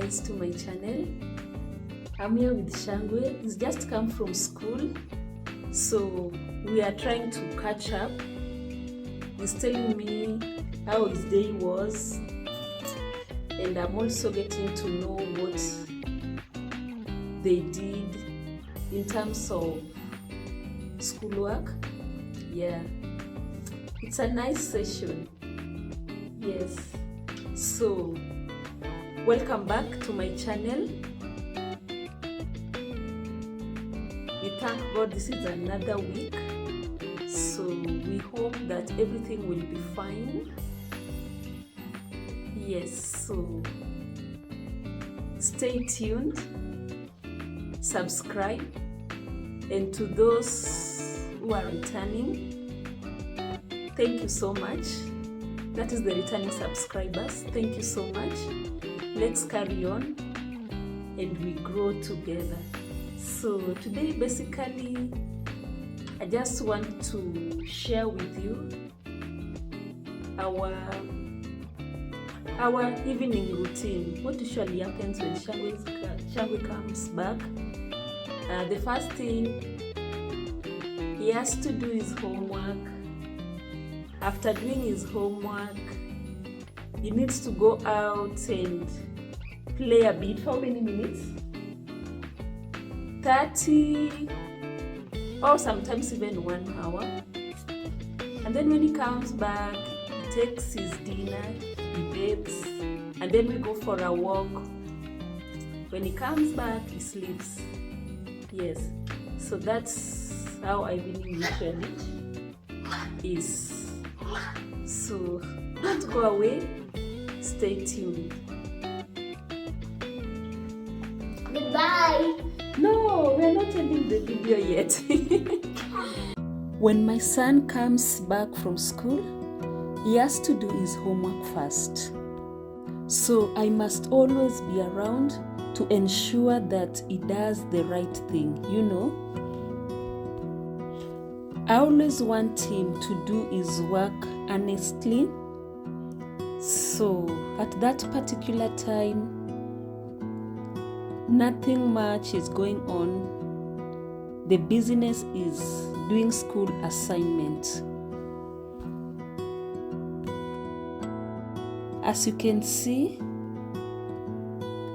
guys to my channel. I'm here with Shangwe. He's just come from school, so we are trying to catch up. He's telling me how his day was, and I'm also getting to know what they did in terms of schoolwork. Yeah, it's a nice session. Yes, so welcome back to my channel. We thank God this is another week, so we hope that everything will be fine. Yes, so stay tuned, subscribe, and to those who are returning, thank you so much. That is the returning subscribers. Thank you so much. Let's carry on and we grow together. So today basically I just want to share with you our evening routine. What usually happens when Shangwe comes back. The first thing he has to do is homework. After doing his homework, he needs to go out and play a bit. For how many minutes? 30 or sometimes even 1 hour. And then when he comes back, he takes his dinner, he bathes, and then we go for a walk. When he comes back, he sleeps. Yes, so that's how evening usually is. So don't go away, stay tuned. Goodbye. No, we're not ending the video yet. When my son comes back from school, he has to do his homework first. So I must always be around to ensure that he does the right thing, you know. I always want him to do his work honestly. So at that particular time, nothing much is going on. The business is doing school assignment. As you can see,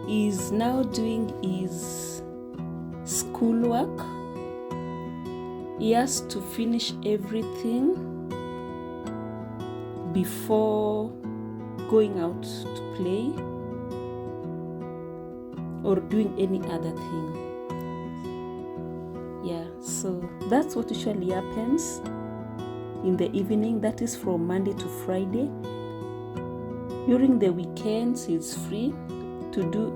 he's now doing his schoolwork. He has to finish everything before going out to play or doing any other thing. Yeah, so that's what usually happens in the evening. That is from Monday to Friday. During the weekends, he's free to do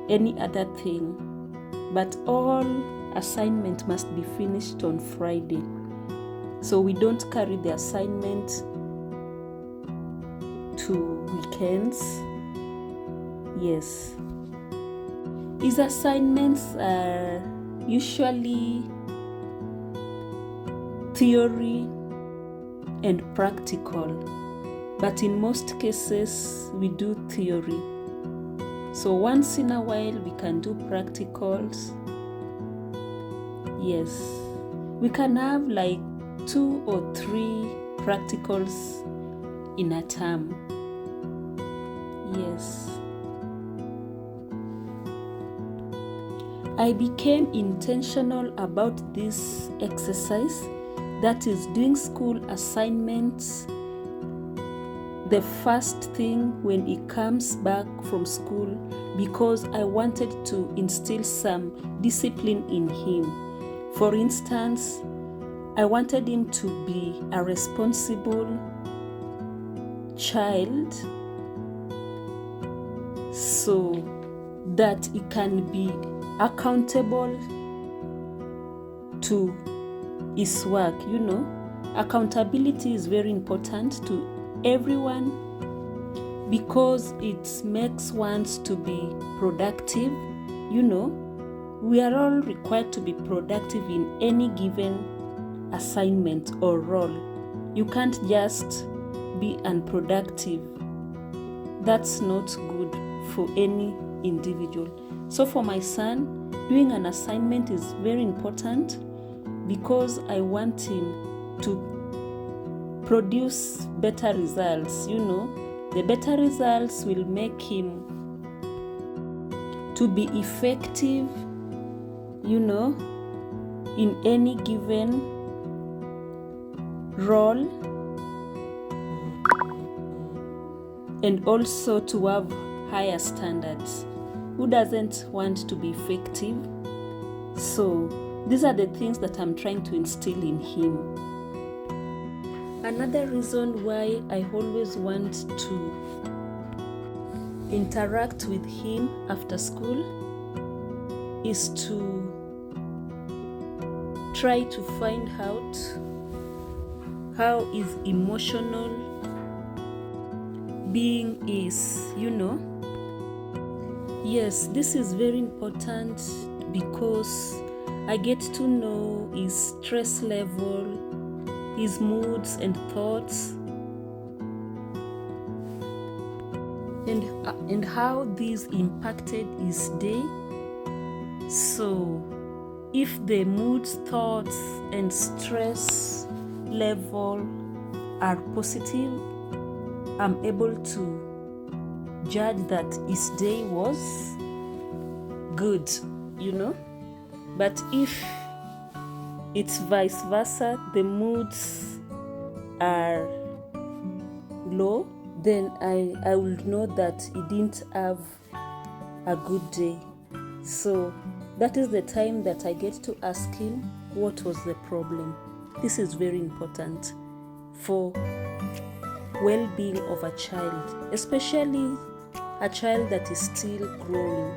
any other thing, but all assignment must be finished on Friday. So we don't carry the assignment to weekends. Yes. His assignments are usually theory and practical, but in most cases we do theory. So once in a while we can do practicals. Yes, we can have like 2 or 3 practicals in a term. Yes. I became intentional about this exercise, that is doing school assignments the first thing when he comes back from school, because I wanted to instill some discipline in him. For instance, I wanted him to be a responsible child so that he can be accountable to his work. You know, accountability is very important to everyone because it makes one to be productive. You know, we are all required to be productive in any given assignment or role. You can't just be unproductive. That's not good for any individual. So for my son, doing an assignment is very important because I want him to produce better results. The better results will make him to be effective, in any given role, and also to have higher standards. Who doesn't want to be effective? So these are the things that I'm trying to instill in him. Another reason why I always want to interact with him after school is to try to find out how his emotional being is. Yes, this is very important because I get to know his stress level, his moods and thoughts, and how these impacted his day. So if the moods, thoughts and stress level are positive, I'm able to judge that his day was good, But if it's vice versa, the moods are low, then I will know that he didn't have a good day. So that is the time that I get to ask him what was the problem. This is very important for well-being of a child, especially a child that is still growing.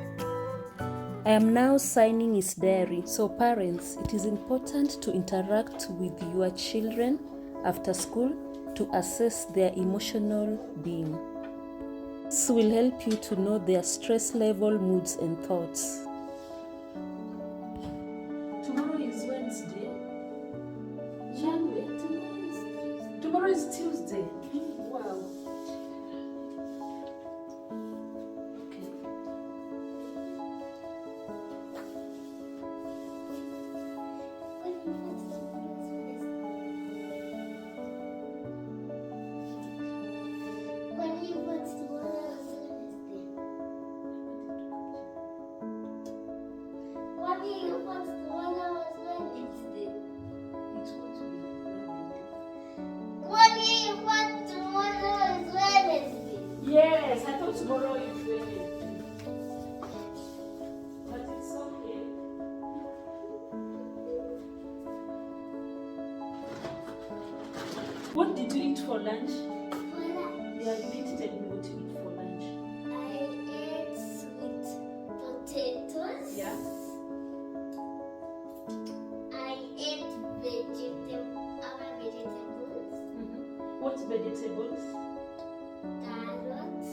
I am now signing his diary. So parents, it is important to interact with your children after school to assess their emotional being. This will help you to know their stress level, moods and thoughts. Tomorrow is Wednesday. January. Tomorrow is Tuesday. Wow. Yes, I thought tomorrow is Wednesday. But it's okay. What did you eat for lunch? For lunch? Yeah, you didn't tell me what you eat for lunch. I ate sweet potatoes. Yeah. I ate vegetables. What vegetables? Carrots,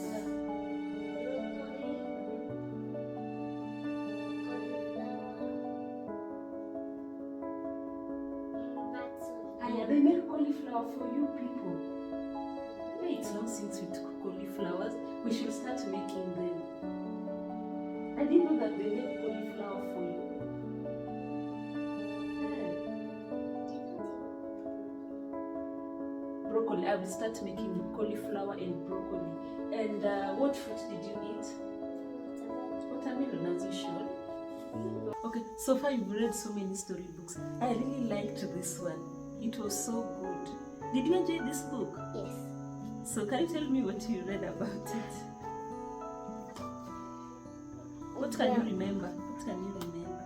broccoli, cauliflower, that's all. Yeah, they make cauliflower for you people. It's long since we took cauliflowers. We should start making them. I didn't know that they make cauliflower for you. Broccoli. I will start making cauliflower and broccoli. And what fruit did you eat? Watermelon, as usual. Okay, so far you've read so many storybooks. I really liked this one. It was so good. Did you enjoy this book? Yes. So can you tell me what you read about it? What can you remember? What can you remember?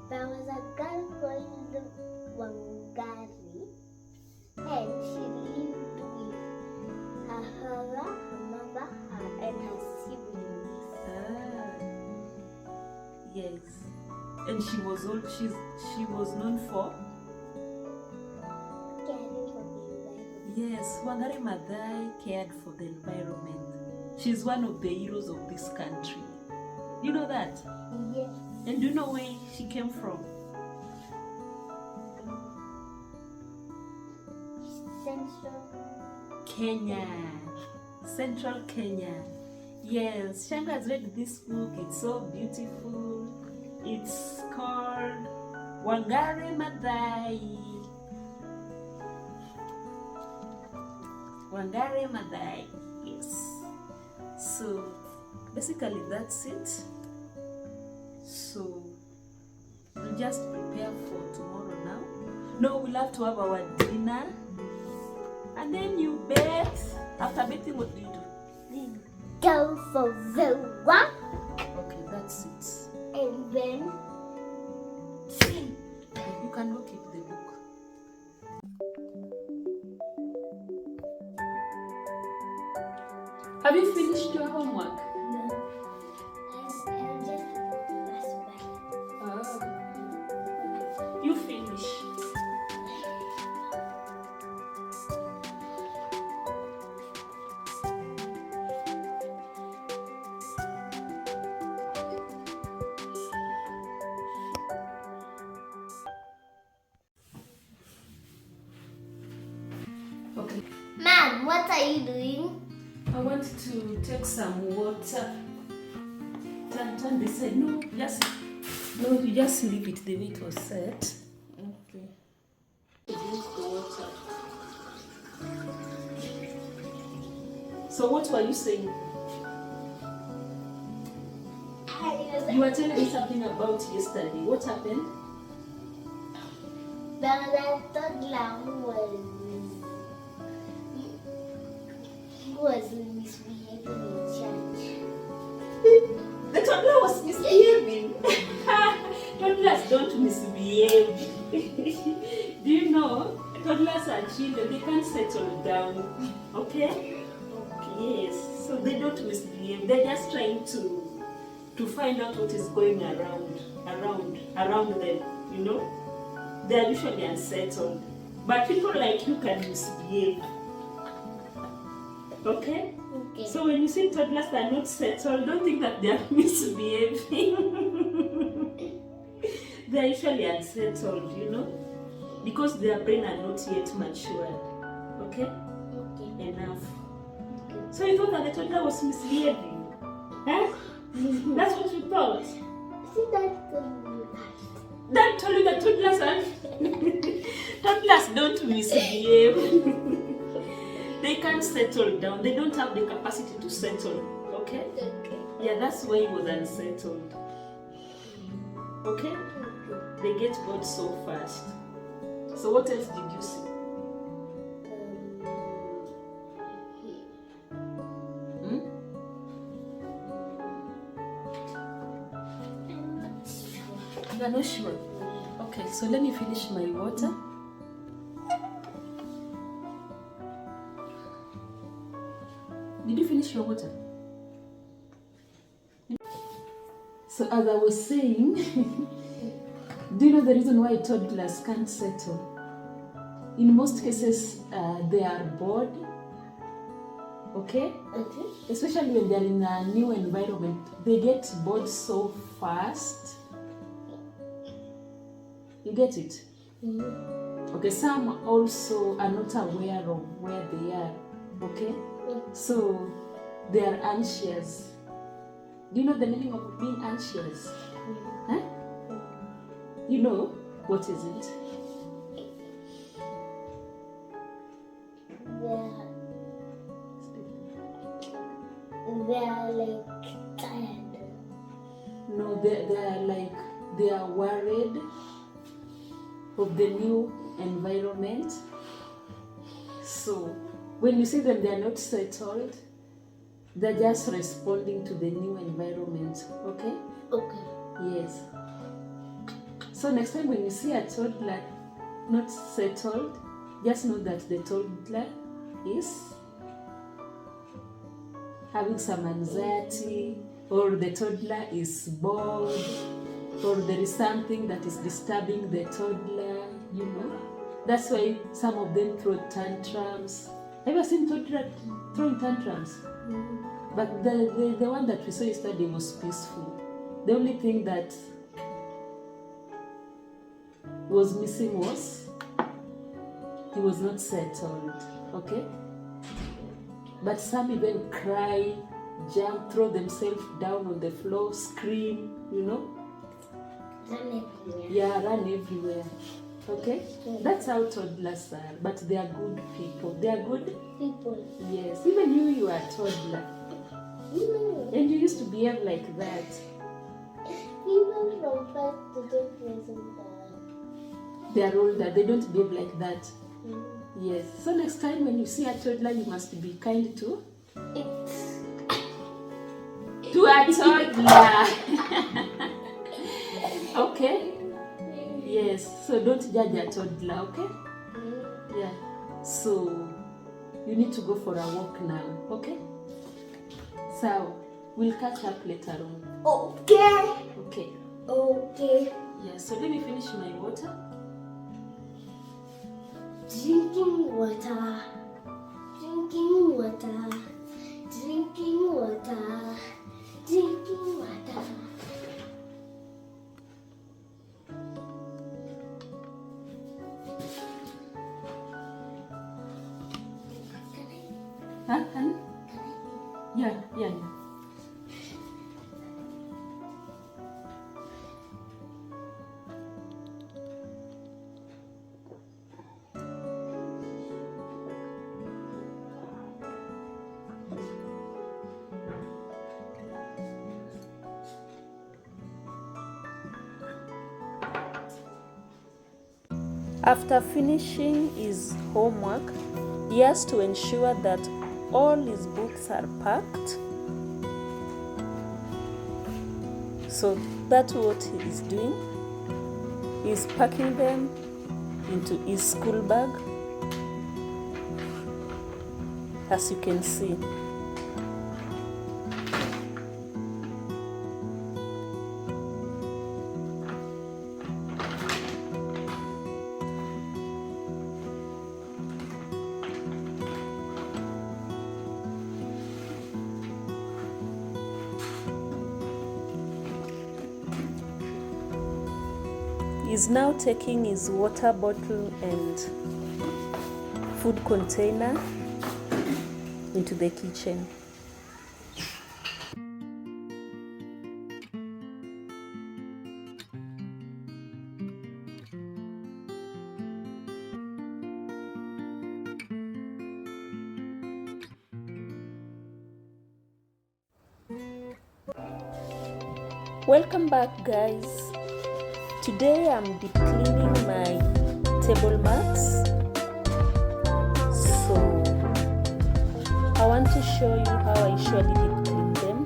There was a girl called Wangari, and she lived with her father, her mother, and her siblings. Yes. And she was known for? Caring for the environment. Yes, Wangari Maathai cared for the environment. She's one of the heroes of this country. You know that? Yes. And do you know where she came from? Central Kenya. Central Kenya. Yes, Shanga has read this book. It's so beautiful. It's called Wangare Madai. Wangare Madai. Yes. So basically that's it. So we'll just prepare for tomorrow now. No, we'll have to have our dinner. And then you bathe. After bathing, what do you do? Go for the walk Okay, that's it. and then sleep. You can look at the book. Have you finished your homework? No. I just that's bad. You finish. Okay. Mom, what are you doing? I want to take some water. Turn this side. No, you just leave it the way it was set. Okay. Drink the water. So what were you saying? You were telling me something about yesterday. What happened? There was a toddler who was misbehaving in church. The toddler was misbehaving. Toddlers don't misbehave. Do you know? Toddlers are children. They can't settle down. Okay? Yes. So they don't misbehave. They're just trying to find out what is going around them. You know? They are usually unsettled. But people like you can misbehave. Okay? Okay. So when you see toddlers that are not settled, don't think that they are misbehaving. They are usually unsettled, you know, because their brain are not yet matured. Okay? Okay. Enough. So you thought that the toddler was misbehaving? Huh? That's what you thought? See that told Dad told you that toddlers are toddlers don't misbehave. They can't settle down. They don't have the capacity to settle. Okay? Okay. Yeah, that's why he was unsettled. Okay? They get bored so fast. So what else did you see? Hmm? I'm not sure. You are not sure? Okay, so let me finish my water. Did you finish your water? So as I was saying, do you know the reason why toddlers can't settle? In most cases, they are bored. Okay? Okay. Especially when they're in a new environment, they get bored so fast. You get it? Mm-hmm. Okay, some also are not aware of where they are. Okay? So they are anxious. Do you know the meaning of being anxious? Huh? You know? What is it? They're like tired. No, they are worried of the new environment. So when you see them, they are not settled. They're just responding to the new environment. Okay? Okay. Yes. So next time when you see a toddler not settled, just know that the toddler is having some anxiety, or the toddler is bored, or there is something that is disturbing the toddler, you know. That's why some of them throw tantrums. Have you ever seen toddler throwing tantrums? Mm-hmm. But the one that we saw yesterday was peaceful. The only thing that was missing was he was not settled. Okay? But some even cry jump, throw themselves down on the floor, scream, Run everywhere. Yeah, run everywhere. Okay? That's how toddlers are, but they are good people. They are good People. Yes, even you are a toddler. And you used to behave like that. People from 5 to 10 years old. They are older, they don't behave like that. Mm. Yes. So next time when you see a toddler, you must be kind to a toddler. Okay? Yes. So don't judge a toddler, okay? Yeah. So you need to go for a walk now, okay? So we'll catch up later on. Okay. Okay. Okay. Yeah, so let me finish my water. Drinking water. Drinking water. Drinking water. Drinking water. Huh, honey? Yeah. After finishing his homework, he has to ensure that all his books are packed. So that's what he is doing. He's packing them into his school bag, as you can see. He's now taking his water bottle and food container into the kitchen. Welcome back, guys. Today I'm deep cleaning my table mats. So I want to show you how I usually deep clean them.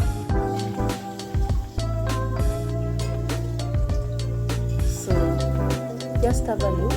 So just have a look.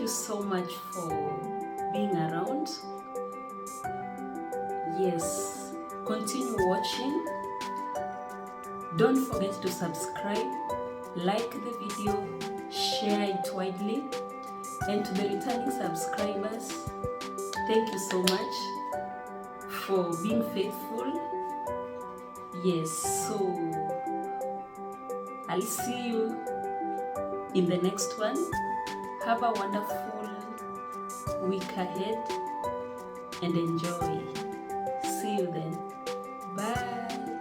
you so much for being around. Yes, continue watching. Don't forget to subscribe, like the video, share it widely, and to the returning subscribers, thank you so much for being faithful. Yes, so I'll see you in the next one. Have a wonderful week ahead and enjoy. See you then. Bye.